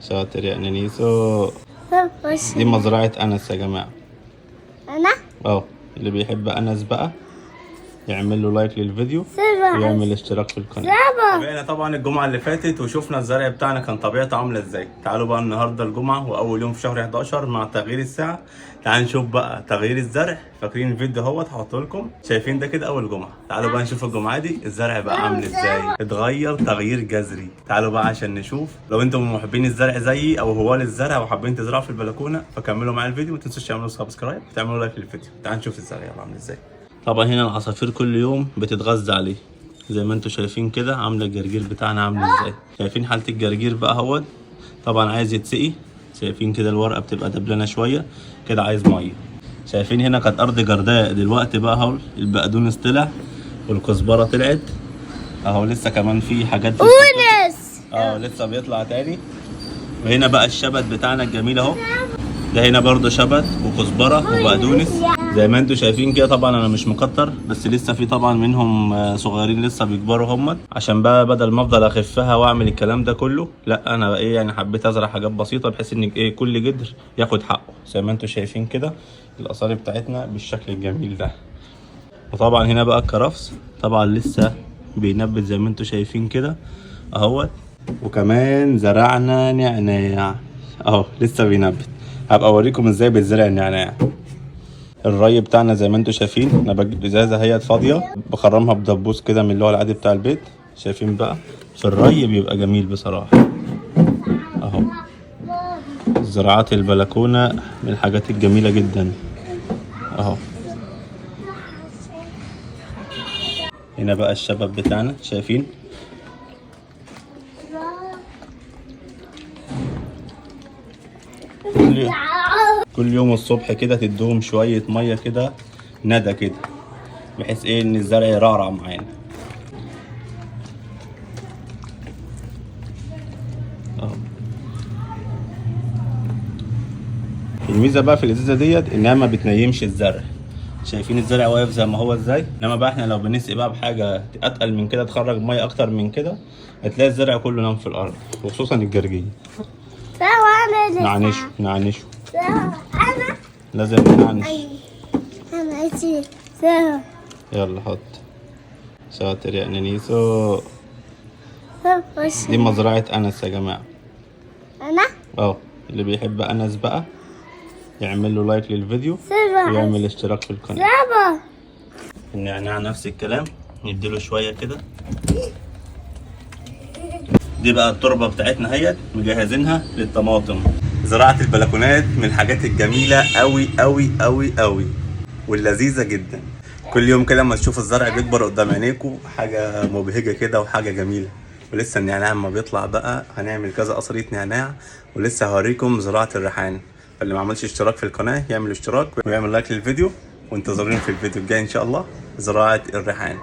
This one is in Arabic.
شاطر يا نيسو. دي مزرعة أنس يا جماعة. أنا؟ اللي بيحب أنس بقى يعمل له لايك للفيديو ويعمل اشتراك في القناة. تابعنا طبعا الجمعة اللي فاتت وشوفنا الزرع بتاعنا كان طبيعته عاملة ازاي. تعالوا بقى النهاردة الجمعة وأول يوم في شهر 11 مع تغيير الساعة. تعالوا نشوف بقى تغيير الزرع. فاكرين الفيديو اهوت هحطه لكم، شايفين ده كده أول جمعة. تعالوا بقى نشوف الجمعة دي الزرع بقى عامل ازاي، اتغير تغيير جذري. تعالوا بقى عشان نشوف. لو انتم من محبين الزرع زيي أو هواه للزرع وحابين تزرعوا في البلكونة فكملوا معايا الفيديو، ما تنسوش تعملوا سبسكرايب وتعملوا لايك للفيديو. تعالوا نشوف الزرع يلا عامل ازاي. طبعا هنا العصافير كل يوم بتتغذى عليه زي ما انتم شايفين كده. عامله الجرجير بتاعنا عامل ازاي، شايفين حاله الجرجير بقى اهوت. طبعا عايز يتسقي، شايفين كده الورقه بتبقى دبلانه شويه كده، عايز ميه. شايفين هنا كانت ارض جرداء، دلوقتي بقى اهو البقدونس طلع والكزبره طلعت اهو. لسه كمان في حاجات لسه بيطلع تاني. وهنا بقى الشبت بتاعنا الجميل اهو. ده هنا برضو شبت وكزبره وبقدونس زي ما انتم شايفين كده. طبعا انا مش مكتر بس لسه في طبعا منهم صغيرين لسه بيكبروا هم، عشان بقى بدل ما افضل اخفها واعمل الكلام ده كله، لا انا بقى يعني حبيت ازرع حاجات بسيطه بحيث ان كل جدر ياخد حقه. زي ما انتم شايفين كده الاصاري بتاعتنا بالشكل الجميل ده. وطبعا هنا بقى الكرفس طبعا لسه بينبت زي ما انتم شايفين كده اهوت. وكمان زرعنا نعناع اهو لسه بينبت. هبقى اوريكم ازاي بيتزرع النعناع. الري بتاعنا زي ما انتم شايفين انا بجيب ازازه هي فاضيه بخرمها بدبوس كده من اللي هو العادي بتاع البيت. شايفين بقى في الري بيبقى جميل بصراحه اهو. زراعات البلكونه من الحاجات الجميله جدا اهو. هنا بقى الشبت بتاعنا شايفين. كل يوم الصبح كده تدوهم شوية مية كده ندى كده بحيث ان الزرع يرعرع معانا اهو. الميزة بقى في الازازة ديت انها ما بتنيمش الزرع. شايفين الزرع واقف زي ما هو ازاي. انما بقى احنا لو بنسقي بقى بحاجة اتقل من كده تخرج مية اكتر من كده هتلاقي الزرع كله نام في الارض، وخصوصا الجرجير. نعنشه لازم نعنش. يلا حط. شاطر يا نيسو. دي مزرعة أنس يا جماعة. أنا؟ اللي بيحب أنس بقى يعمل له لايك للفيديو ويعمل اشتراك في القناة. النعناع نفس الكلام، نديله شوية كده. دي بقى التربة بتاعتنا هي مجهزينها للطماطم. زراعة البلكونات من الحاجات الجميلة أوي أوي أوي أوي واللذيذة جدا. كل يوم كده لما تشوف الزرع بيكبر قدام عينيكوا حاجة مبهجة كده وحاجة جميلة. ولسه النعناع لما بيطلع بقى هنعمل كذا قصرية نعناع، ولسه هوريكم زراعة الريحان. فاللي ما عملش اشتراك في القناة يعمل اشتراك ويعمل لايك للفيديو، وانتظرونا في الفيديو الجاي ان شاء الله زراعة الريحان.